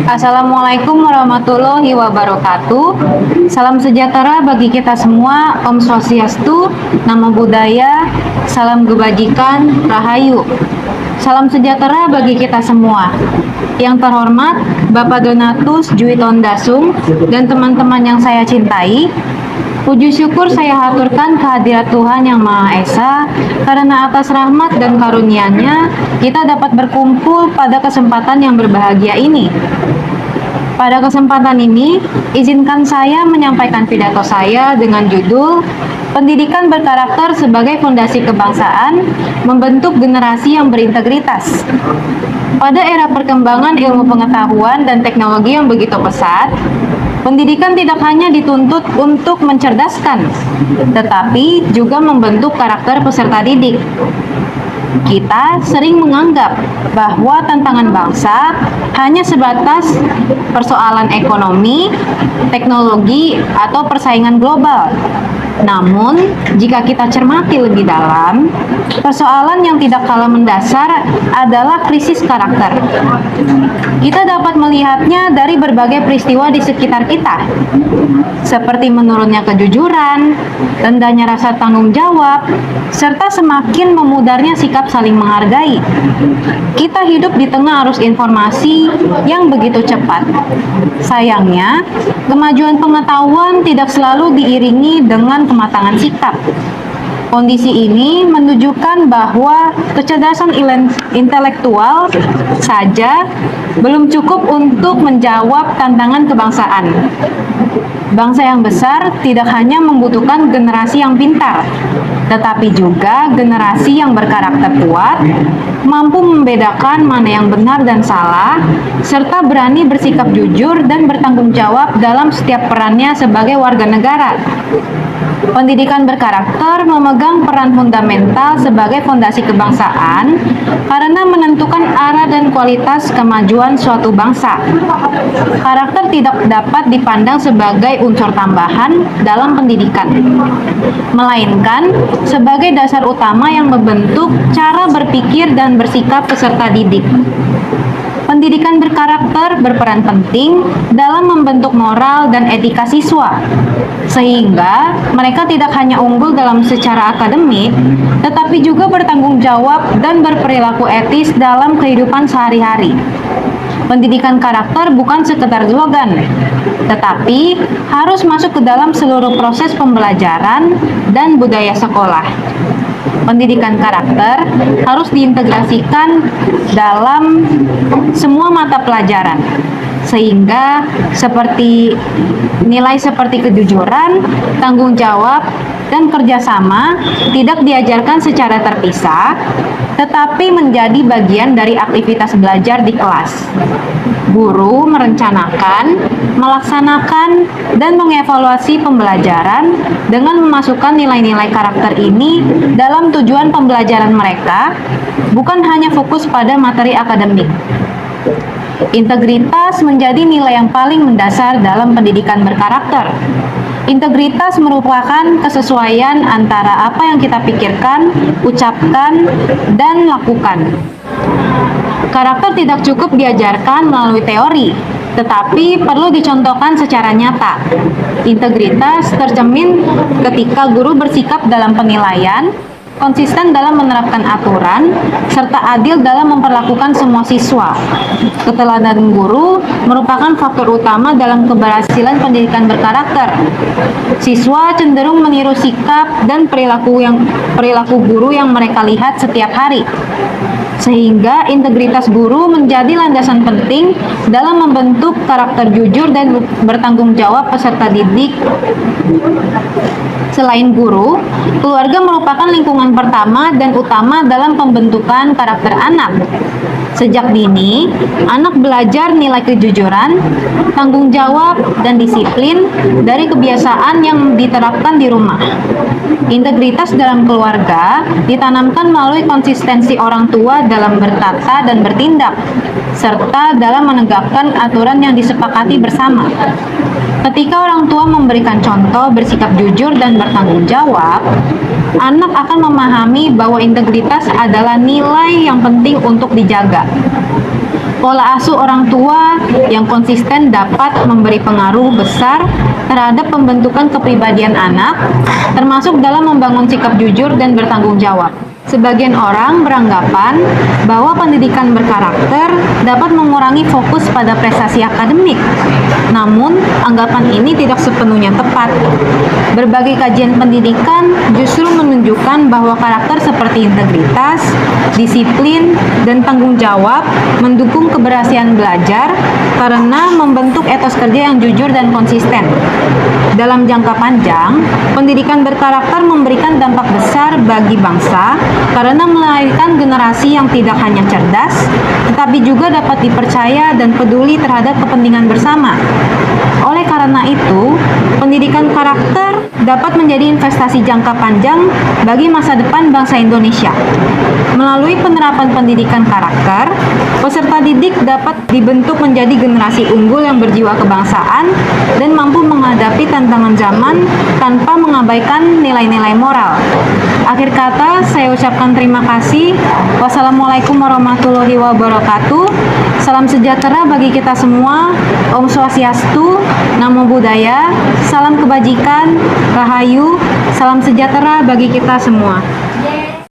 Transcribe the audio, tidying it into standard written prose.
Assalamualaikum warahmatullahi wabarakatuh. Salam sejahtera bagi kita semua. Om Swastiastu, Namo Buddhaya, salam kebajikan, Rahayu. Salam sejahtera bagi kita semua. Yang terhormat Bapak Donatus Dwi Tondasung dan teman-teman yang saya cintai, puji syukur saya haturkan kehadirat Tuhan Yang Maha Esa, karena atas rahmat dan karunia-Nya kita dapat berkumpul pada kesempatan yang berbahagia ini. Pada kesempatan ini, izinkan saya menyampaikan pidato saya dengan judul Pendidikan Berkarakter sebagai Fondasi Kebangsaan, Membentuk Generasi yang Berintegritas. Pada era perkembangan ilmu pengetahuan dan teknologi yang begitu pesat, pendidikan tidak hanya dituntut untuk mencerdaskan, tetapi juga membentuk karakter peserta didik. Kita sering menganggap bahwa tantangan bangsa hanya sebatas persoalan ekonomi, teknologi, atau persaingan global. Namun, jika kita cermati lebih dalam, persoalan yang tidak kalah mendasar adalah krisis karakter. Kita dapat melihatnya dari berbagai peristiwa di sekitar kita, seperti menurunnya kejujuran, rendahnya rasa tanggung jawab, serta semakin memudarnya sikap saling menghargai. Kita hidup di tengah arus informasi yang begitu cepat. Sayangnya, kemajuan pengetahuan tidak selalu diiringi dengan kematangan sikap. Kondisi ini menunjukkan bahwa kecerdasan intelektual saja belum cukup untuk menjawab tantangan kebangsaan. Bangsa yang besar tidak hanya membutuhkan generasi yang pintar, tetapi juga generasi yang berkarakter kuat, mampu membedakan mana yang benar dan salah, serta berani bersikap jujur dan bertanggung jawab dalam setiap perannya sebagai warga negara. Pendidikan berkarakter memegang peran fundamental sebagai fondasi kebangsaan karena menentukan arah dan kualitas kemajuan suatu bangsa. Karakter tidak dapat dipandang sebagai unsur tambahan dalam pendidikan, melainkan sebagai dasar utama yang membentuk cara berpikir dan bersikap peserta didik. Pendidikan berkarakter berperan penting dalam membentuk moral dan etika siswa, sehingga mereka tidak hanya unggul dalam secara akademik, tetapi juga bertanggung jawab dan berperilaku etis dalam kehidupan sehari-hari. Pendidikan karakter bukan sekedar slogan, tetapi harus masuk ke dalam seluruh proses pembelajaran dan budaya sekolah. Pendidikan karakter harus diintegrasikan dalam semua mata pelajaran, sehingga nilai seperti kejujuran, tanggung jawab, dan kerjasama tidak diajarkan secara terpisah, tetapi menjadi bagian dari aktivitas belajar di kelas. Guru merencanakan, melaksanakan, dan mengevaluasi pembelajaran dengan memasukkan nilai-nilai karakter ini dalam tujuan pembelajaran mereka, bukan hanya fokus pada materi akademik. Integritas menjadi nilai yang paling mendasar dalam pendidikan berkarakter. Integritas merupakan kesesuaian antara apa yang kita pikirkan, ucapkan, dan lakukan. Karakter tidak cukup diajarkan melalui teori, tetapi perlu dicontohkan secara nyata. Integritas tercermin ketika guru bersikap dalam penilaian, konsisten dalam menerapkan aturan, serta adil dalam memperlakukan semua siswa. Keteladanan guru merupakan faktor utama dalam keberhasilan pendidikan berkarakter. Siswa cenderung meniru sikap dan perilaku guru yang mereka lihat setiap hari, sehingga integritas guru menjadi landasan penting dalam membentuk karakter jujur dan bertanggung jawab peserta didik. Selain guru, keluarga merupakan lingkungan pertama dan utama dalam pembentukan karakter anak. Sejak dini, anak belajar nilai kejujuran, tanggung jawab, dan disiplin dari kebiasaan yang diterapkan di rumah. Integritas dalam keluarga ditanamkan melalui konsistensi orang tua dalam bertata dan bertindak, serta dalam menegakkan aturan yang disepakati bersama. Ketika orang tua memberikan contoh bersikap jujur dan bertanggung jawab, anak akan memahami bahwa integritas adalah nilai yang penting untuk dijaga. Pola asuh orang tua yang konsisten dapat memberi pengaruh besar terhadap pembentukan kepribadian anak, termasuk dalam membangun sikap jujur dan bertanggung jawab. Sebagian orang beranggapan bahwa pendidikan berkarakter dapat mengurangi fokus pada prestasi akademik. Namun, anggapan ini tidak sepenuhnya tepat. Berbagai kajian pendidikan justru menunjukkan bahwa karakter seperti integritas, disiplin, dan tanggung jawab mendukung keberhasilan belajar karena membentuk etos kerja yang jujur dan konsisten. Dalam jangka panjang, pendidikan berkarakter memberikan dampak besar bagi bangsa karena melahirkan generasi yang tidak hanya cerdas, tetapi juga dapat dipercaya dan peduli terhadap kepentingan bersama. Oleh karena itu, pendidikan karakter dapat menjadi investasi jangka panjang bagi masa depan bangsa Indonesia. Melalui penerapan pendidikan karakter, peserta didik dapat dibentuk menjadi generasi unggul yang berjiwa kebangsaan dan mampu menghadapi tantangan zaman tanpa mengabaikan nilai-nilai moral. Akhir kata, saya ucapkan terima kasih. Wassalamualaikum warahmatullahi wabarakatuh. Salam sejahtera bagi kita semua. Om Swastiastu, Namo Buddhaya, salam kebajikan, rahayu, salam sejahtera bagi kita semua.